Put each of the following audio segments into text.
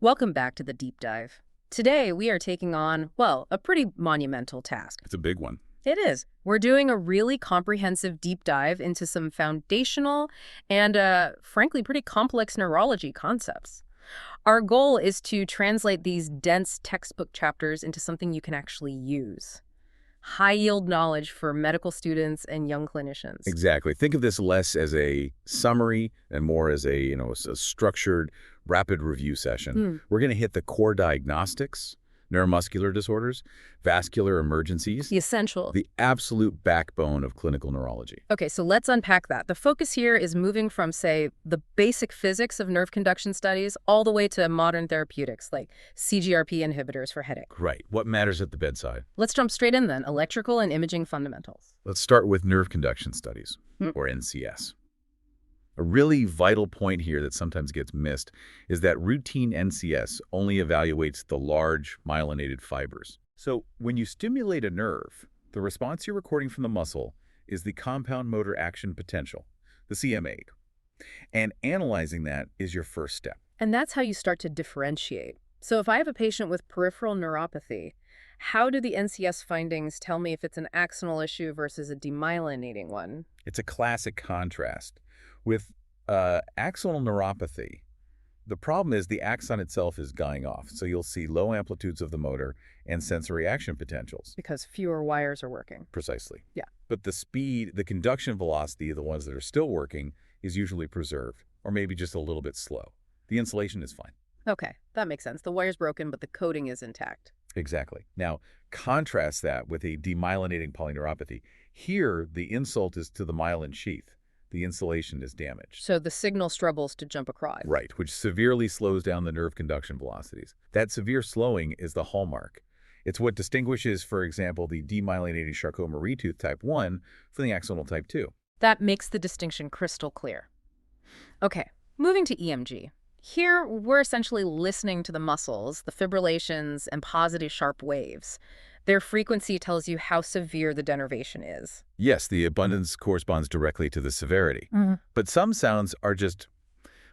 Welcome back to the deep dive. Today, we are taking on, well, a pretty monumental task. It's a big one. It is. We're doing a really comprehensive deep dive into some foundational and, frankly, pretty complex neurology concepts. Our goal is to translate these dense textbook chapters into something you can actually use. High-yield knowledge for medical students and young clinicians. Exactly. Think of this less as a summary and more as a structured, rapid review session. We're going to hit the core diagnostics, neuromuscular disorders, vascular emergencies, The essential. the absolute backbone of clinical neurology. Okay, so let's unpack that. The focus here is moving from, say, the basic physics of nerve conduction studies all the way to modern therapeutics like CGRP inhibitors for headache. Right. What matters at the bedside? Let's jump straight in then, electrical and imaging fundamentals. Let's start with nerve conduction studies, or NCS. A really vital point here that sometimes gets missed is that routine NCS only evaluates the large myelinated fibers. So when you stimulate a nerve, the response you're recording from the muscle is the compound motor action potential, the CMA. And analyzing that is your first step. And that's how you start to differentiate. So if I have a patient with peripheral neuropathy, how do the NCS findings tell me if it's an axonal issue versus a demyelinating one? It's a classic contrast. With axonal neuropathy, the problem is the axon itself is dying off, so you'll see low amplitudes of the motor and sensory action potentials. Because fewer wires are working. Precisely. Yeah. But the speed, the conduction velocity, the ones that are still working, is usually preserved, or maybe just a little bit slow. The insulation is fine. Okay, that makes sense. The wire's broken, but the coating is intact. Exactly. Now, contrast that with a demyelinating polyneuropathy. Here, the insult is to the myelin sheath. The insulation is damaged. So the signal struggles to jump across. Right, which severely slows down the nerve conduction velocities. That severe slowing is the hallmark. It's what distinguishes, for example, the demyelinating Charcot-Marie-Tooth type 1 from the axonal type 2. That makes the distinction crystal clear. Okay, moving to EMG. Here, we're essentially listening to the muscles, the fibrillations, and positive sharp waves. Their frequency tells you how severe the denervation is. Yes, the abundance corresponds directly to the severity. But some sounds are just,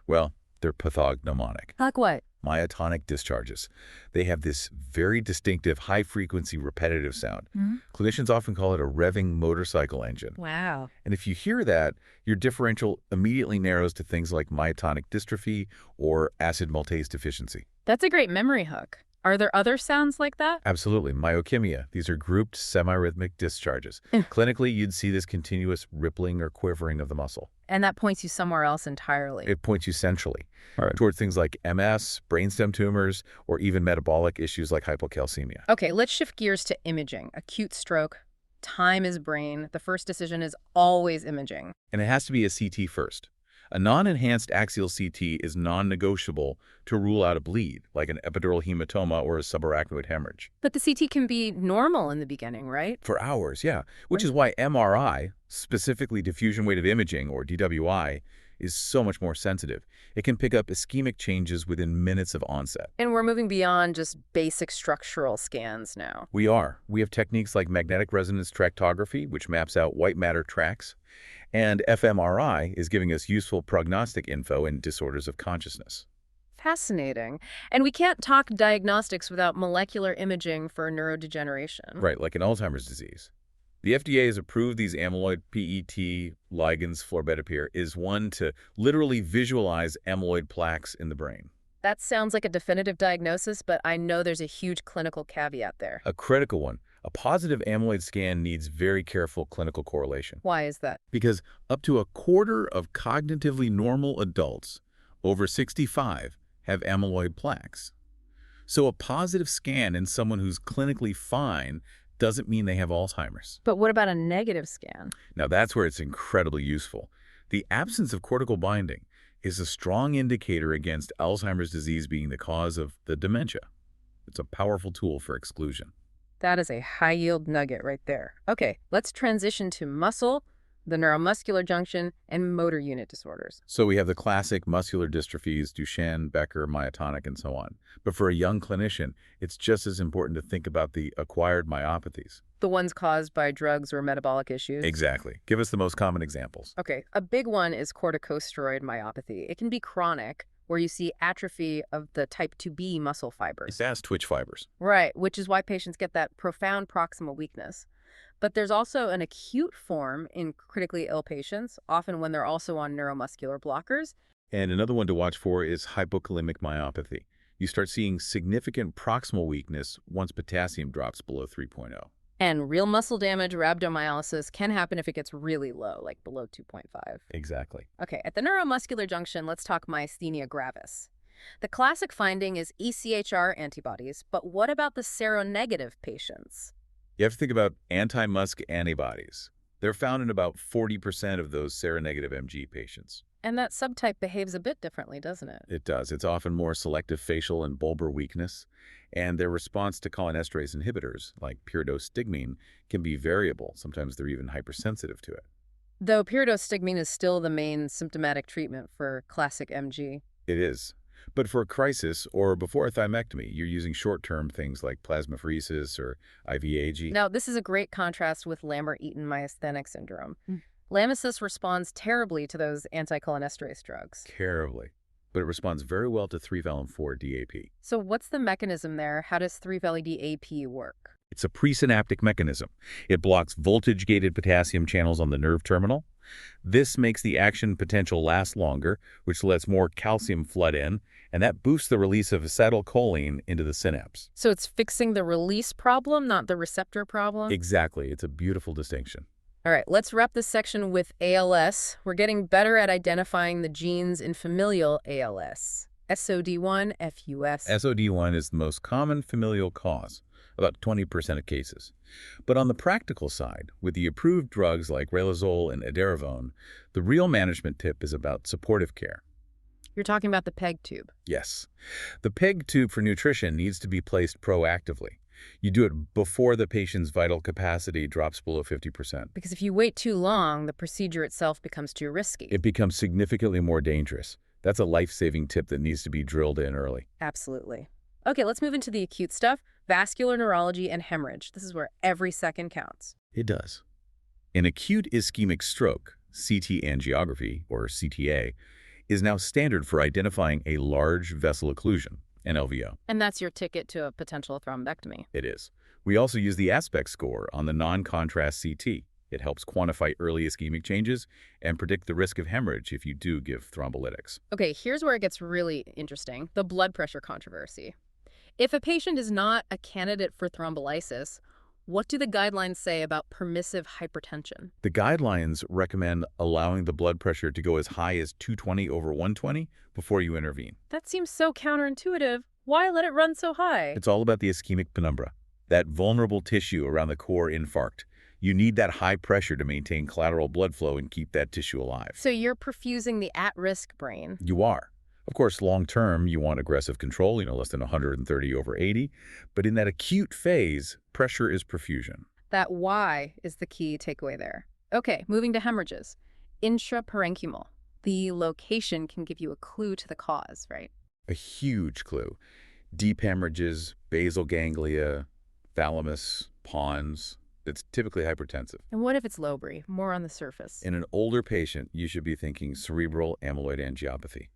well, they're pathognomonic. Like what? Myotonic discharges. They have this very distinctive high-frequency repetitive sound. Clinicians often call it a revving motorcycle engine. Wow. And if you hear that, your differential immediately narrows to things like myotonic dystrophy or acid maltase deficiency. That's a great memory hook. Are there other sounds like that? Absolutely. Myochemia. These are grouped semi-rhythmic discharges. Clinically, you'd see this continuous rippling or quivering of the muscle. And that points you somewhere else entirely. It points you centrally toward things like MS, brainstem tumors, or even metabolic issues like hypocalcemia. Okay, let's shift gears to imaging. Acute stroke, time is brain. The first decision is always imaging. And it has to be a CT first. A non-enhanced axial CT is non-negotiable to rule out a bleed, like an epidural hematoma or a subarachnoid hemorrhage. But the CT can be normal in the beginning, right? For hours, yeah. Which is why MRI, specifically diffusion weighted imaging, or DWI, is so much more sensitive. It can pick up ischemic changes within minutes of onset. And we're moving beyond just basic structural scans now. We are. We have techniques like magnetic resonance tractography, which maps out white matter tracks, and fMRI is giving us useful prognostic info in disorders of consciousness. Fascinating. And we can't talk diagnostics without molecular imaging for neurodegeneration. Right, like in Alzheimer's disease. The FDA has approved these amyloid PET ligands, florbetapir, is one to literally visualize amyloid plaques in the brain. That sounds like a definitive diagnosis, but I know there's a huge clinical caveat there. A critical one. A positive amyloid scan needs very careful clinical correlation. Why is that? Because up to a quarter of cognitively normal adults over 65 have amyloid plaques. So a positive scan in someone who's clinically fine doesn't mean they have Alzheimer's. But what about a negative scan? Now that's where it's incredibly useful. The absence of cortical binding is a strong indicator against Alzheimer's disease being the cause of the dementia. It's a powerful tool for exclusion. That is a high-yield nugget right there. Okay, let's transition to muscle, the neuromuscular junction, and motor unit disorders. So we have the classic muscular dystrophies, Duchenne, Becker, myotonic, and so on. But for a young clinician, it's just as important to think about the acquired myopathies. The ones caused by drugs or metabolic issues? Exactly. Give us the most common examples. Okay, a big one is corticosteroid myopathy. It can be chronic, where you see atrophy of the type 2B muscle It's fibers. as twitch fibers. Right, which is why patients get that profound proximal weakness. But there's also an acute form in critically ill patients, often when they're also on neuromuscular blockers. And another one to watch for is hypokalemic myopathy. You start seeing significant proximal weakness once potassium drops below 3.0. And real muscle damage or rhabdomyolysis can happen if it gets really low, like below 2.5. Exactly. Okay, at the neuromuscular junction, let's talk myasthenia gravis. The classic finding is ECHR antibodies, but what about the seronegative patients? You have to think about anti-MuSK antibodies. They're found in about 40% of those seronegative MG patients. And that subtype behaves a bit differently, doesn't it? It does. It's often more selective facial and bulbar weakness, and their response to cholinesterase inhibitors, like pyridostigmine, can be variable. Sometimes they're even hypersensitive to it. Though pyridostigmine is still the main symptomatic treatment for classic MG. It is. But for a crisis or before a thymectomy, you're using short-term things like plasmapheresis or IVAG. Now, this is a great contrast with Lambert-Eaton myasthenic syndrome. Lamicis responds terribly to those anticholinesterase drugs. Terribly. But it responds very well to 3-valent-4 DAP. So what's the mechanism there? How does 3-valent-DAP work? It's a presynaptic mechanism. It blocks voltage-gated potassium channels on the nerve terminal. This makes the action potential last longer, which lets more calcium flood in, and that boosts the release of acetylcholine into the synapse. So it's fixing the release problem, not the receptor problem? Exactly. It's a beautiful distinction. All right, let's wrap this section with ALS. We're getting better at identifying the genes in familial ALS. SOD1, FUS. SOD1 is the most common familial cause, about 20% of cases. But on the practical side, with the approved drugs like Relazole and Edaravone, the real management tip is about supportive care. You're talking about the PEG tube. Yes. The PEG tube for nutrition needs to be placed proactively. You do it before the patient's vital capacity drops below 50%. Because if you wait too long, the procedure itself becomes too risky. It becomes significantly more dangerous. That's a life-saving tip that needs to be drilled in early. Absolutely. Okay, let's move into the acute stuff. Vascular neurology and hemorrhage. This is where every second counts. It does. An acute ischemic stroke, CT angiography, or CTA, is now standard for identifying a large vessel occlusion, an LVO. And that's your ticket to a potential thrombectomy. It is. We also use the aspect score on the non-contrast CT. It helps quantify early ischemic changes and predict the risk of hemorrhage if you do give thrombolytics. Okay, here's where it gets really interesting, the blood pressure controversy. If a patient is not a candidate for thrombolysis, what do the guidelines say about permissive hypertension? The guidelines recommend allowing the blood pressure to go as high as 220 over 120 before you intervene. That seems so counterintuitive. Why let it run so high? It's all about the ischemic penumbra, that vulnerable tissue around the core infarct. You need that high pressure to maintain collateral blood flow and keep that tissue alive. So you're perfusing the at-risk brain. You are. Of course, long-term, you want aggressive control, less than 130 over 80. But in that acute phase, pressure is perfusion. That why is the key takeaway there. Okay, moving to hemorrhages. Intraparenchymal. The location can give you a clue to the cause, right? A huge clue. Deep hemorrhages, basal ganglia, thalamus, pons. It's typically hypertensive. And what if it's Lowry, more on the surface? In an older patient, you should be thinking cerebral amyloid angiopathy.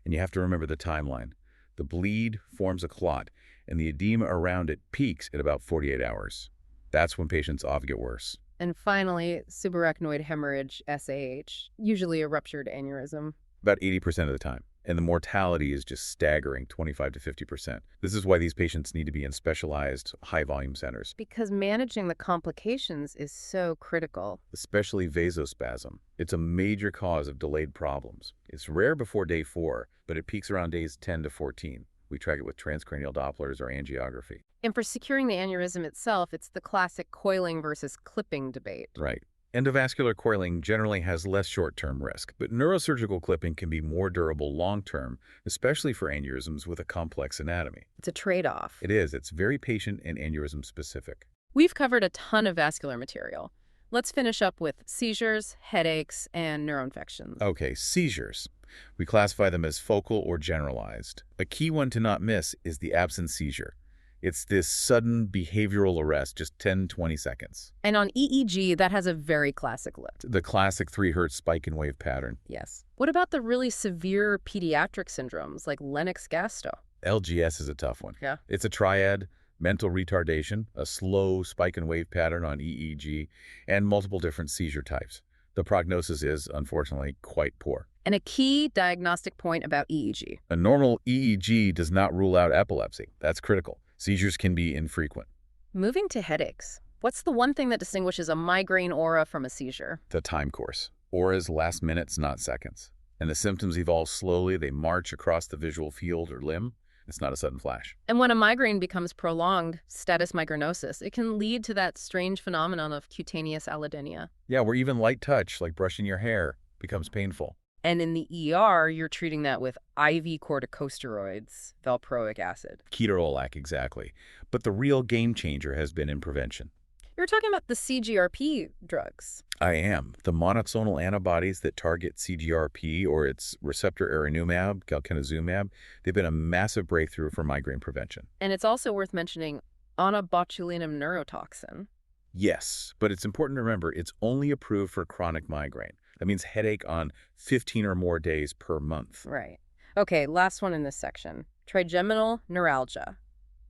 And you have to remember the timeline. The bleed forms a clot, and the edema around it peaks at about 48 hours. That's when patients often get worse. And finally, subarachnoid hemorrhage, SAH, usually a ruptured aneurysm. About 80% of the time. And the mortality is just staggering, 25 to 50%. This is why these patients need to be in specialized, high-volume centers. Because managing the complications is so critical. Especially vasospasm. It's a major cause of delayed problems. It's rare before day 4, but it peaks around days 10 to 14. We track it with transcranial Dopplers or angiography. And for securing the aneurysm itself, it's the classic coiling versus clipping debate. Right. Endovascular coiling generally has less short-term risk, but neurosurgical clipping can be more durable long-term, especially for aneurysms with a complex anatomy. It's a trade-off. It is. It's very patient and aneurysm specific. We've covered a ton of vascular material. Let's finish up with seizures, headaches, and neuroinfections. Okay, seizures. We classify them as focal or generalized. A key one to not miss is the absence seizure. It's this sudden behavioral arrest, just 10, 20 seconds. And on EEG, that has a very classic look. The classic 3 hertz spike and wave pattern. Yes. What about the really severe pediatric syndromes like Lennox-Gastaut? LGS is a tough one. Yeah. It's a triad: mental retardation, a slow spike and wave pattern on EEG, and multiple different seizure types. The prognosis is, unfortunately, quite poor. And a key diagnostic point about EEG. A normal EEG does not rule out epilepsy. That's critical. Seizures can be infrequent. Moving to headaches. What's the one thing that distinguishes a migraine aura from a seizure? The time course. Auras last minutes, not seconds. And the symptoms evolve slowly. They march across the visual field or limb. It's not a sudden flash. And when a migraine becomes prolonged, status migrainosus, it can lead to that strange phenomenon of cutaneous allodynia. Yeah, where even light touch, like brushing your hair, becomes painful. And in the ER, you're treating that with IV corticosteroids, valproic acid. Ketorolac, exactly. But the real game changer has been in prevention. You're talking about the CGRP drugs. I am. The monoclonal antibodies that target CGRP or its receptor aranumab, galcanezumab, they've been a massive breakthrough for migraine prevention. And it's also worth mentioning onabotulinum neurotoxin. Yes, but it's important to remember it's only approved for chronic migraine. That means headache on 15 or more days per month. Right. Okay, last one in this section. Trigeminal neuralgia.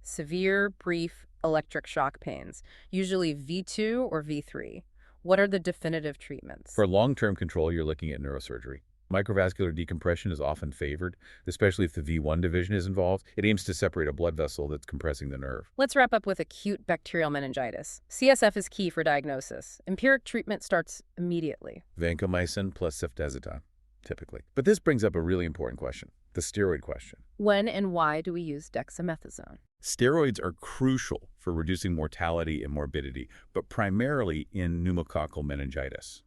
Severe, brief electric shock pains, usually V2 or V3. What are the definitive treatments? For long-term control, you're looking at neurosurgery. Microvascular decompression is often favored, especially if the V1 division is involved. It aims to separate a blood vessel that's compressing the nerve. Let's wrap up with acute bacterial meningitis. CSF is key for diagnosis. Empiric treatment starts immediately. Vancomycin plus ceftazidime, typically. But this brings up a really important question, the steroid question. When and why do we use dexamethasone? Steroids are crucial for reducing mortality and morbidity, but primarily in pneumococcal meningitis.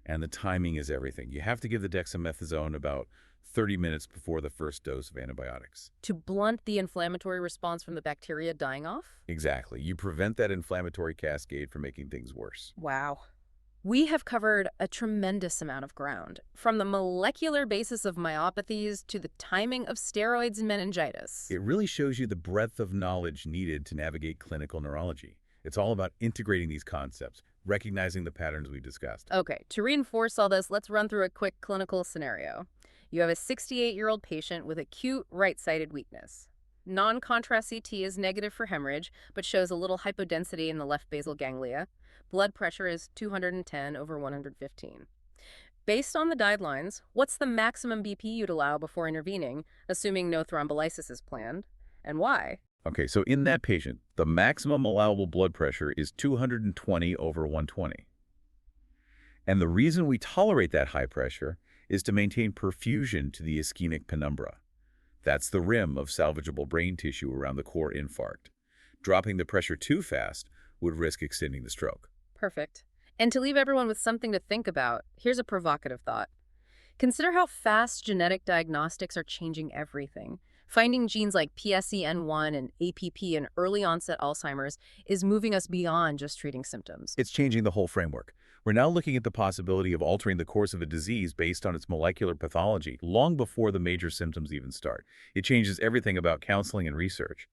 And the timing is everything. You have to give the dexamethasone about 30 minutes before the first dose of antibiotics. To blunt the inflammatory response from the bacteria dying off? Exactly. You prevent that inflammatory cascade from making things worse. Wow. We have covered a tremendous amount of ground, from the molecular basis of myopathies to the timing of steroids and meningitis. It really shows you the breadth of knowledge needed to navigate clinical neurology. It's all about integrating these concepts, recognizing the patterns we discussed. Okay, to reinforce all this, let's run through a quick clinical scenario. You have a 68-year-old patient with acute right-sided weakness. Non-contrast CT is negative for hemorrhage, but shows a little hypodensity in the left basal ganglia. Blood pressure is 210/115. Based on the guidelines, what's the maximum BP you'd allow before intervening, assuming no thrombolysis is planned, and why? Okay, so in that patient, the maximum allowable blood pressure is 220/120. And the reason we tolerate that high pressure is to maintain perfusion to the ischemic penumbra. That's the rim of salvageable brain tissue around the core infarct. Dropping the pressure too fast would risk extending the stroke. Perfect. And to leave everyone with something to think about, here's a provocative thought. Consider how fast genetic diagnostics are changing everything. Finding genes like PSEN1 and APP in early onset Alzheimer's is moving us beyond just treating symptoms. It's changing the whole framework. We're now looking at the possibility of altering the course of a disease based on its molecular pathology long before the major symptoms even start. It changes everything about counseling and research.